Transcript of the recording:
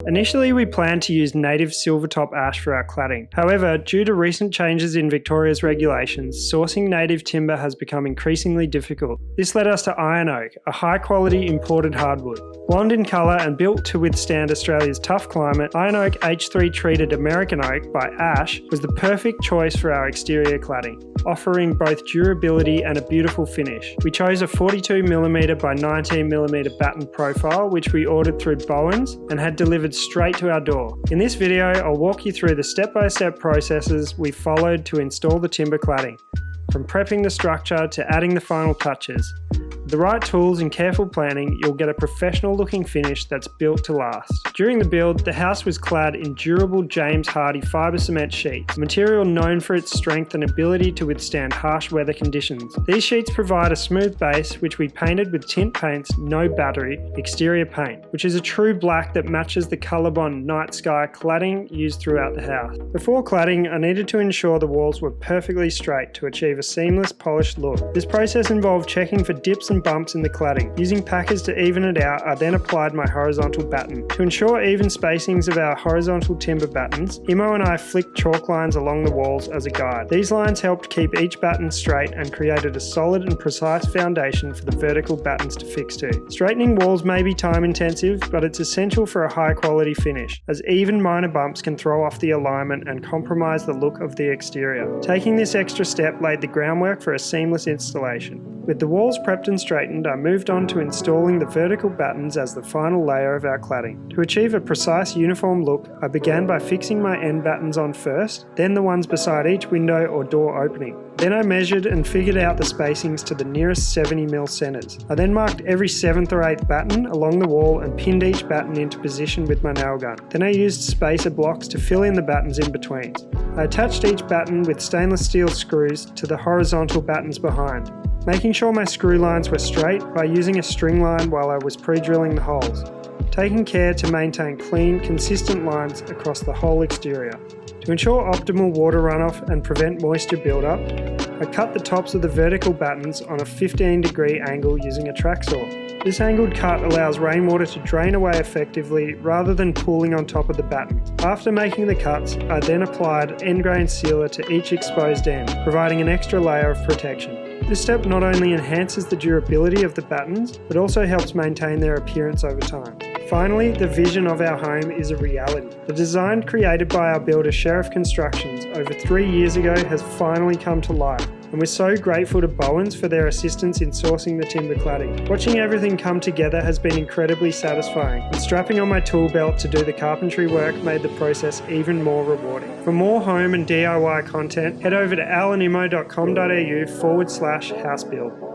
Initially, we planned to use native silvertop ash for our cladding. However, due to recent changes in Victoria's regulations, sourcing native timber has become increasingly difficult. This led us to iron oak, a high-quality imported hardwood. Blonde in colour and built to withstand Australia's tough climate, iron oak H3 treated American oak by Ash was the perfect choice for our exterior cladding, offering both durability and a beautiful finish. We chose a 42mm by 19mm batten profile, which we ordered through Bowen's and had delivered straight to our door. In this video, I'll walk you through the step-by-step processes we followed to install the timber cladding, from prepping the structure to adding the final touches. With the right tools and careful planning, you'll get a professional looking finish that's built to last. During the build, the house was clad in durable James Hardie fibre cement sheets, a material known for its strength and ability to withstand harsh weather conditions. These sheets provide a smooth base, which we painted with tint paint's no battery exterior paint, which is a true black that matches the Colorbond night sky cladding used throughout the house. Before cladding, I needed to ensure the walls were perfectly straight to achieve a seamless, polished look. This process involved checking for dips and bumps in the cladding. Using packers to even it out, I then applied my horizontal batten. To ensure even spacings of our horizontal timber battens, Imo and I flicked chalk lines along the walls as a guide. These lines helped keep each batten straight and created a solid and precise foundation for the vertical battens to fix to. Straightening walls may be time intensive, but it's essential for a high quality finish, as even minor bumps can throw off the alignment and compromise the look of the exterior. Taking this extra step laid the groundwork for a seamless installation. With the walls prepped and straightened, I moved on to installing the vertical battens as the final layer of our cladding. To achieve a precise uniform look, I began by fixing my end battens on first, then the ones beside each window or door opening. Then I measured and figured out the spacings to the nearest 70mm centres. I then marked every 7th or 8th batten along the wall and pinned each batten into position with my nail gun. Then I used spacer blocks to fill in the battens in between. I attached each batten with stainless steel screws to the horizontal battens behind, making sure my screw lines were straight by using a string line while I was pre-drilling the holes, taking care to maintain clean, consistent lines across the whole exterior. To ensure optimal water runoff and prevent moisture buildup, I cut the tops of the vertical battens on a 15-degree angle using a track saw. This angled cut allows rainwater to drain away effectively rather than pooling on top of the batten. After making the cuts, I then applied end grain sealer to each exposed end, providing an extra layer of protection. This step not only enhances the durability of the battens, but also helps maintain their appearance over time. Finally, the vision of our home is a reality. The design created by our builder Sheriff Constructions over 3 years ago has finally come to life, and we're so grateful to Bowen's for their assistance in sourcing the timber cladding. Watching everything come together has been incredibly satisfying, and strapping on my tool belt to do the carpentry work made the process even more rewarding. For more home and DIY content, head over to alanimo.com.au/housebuild.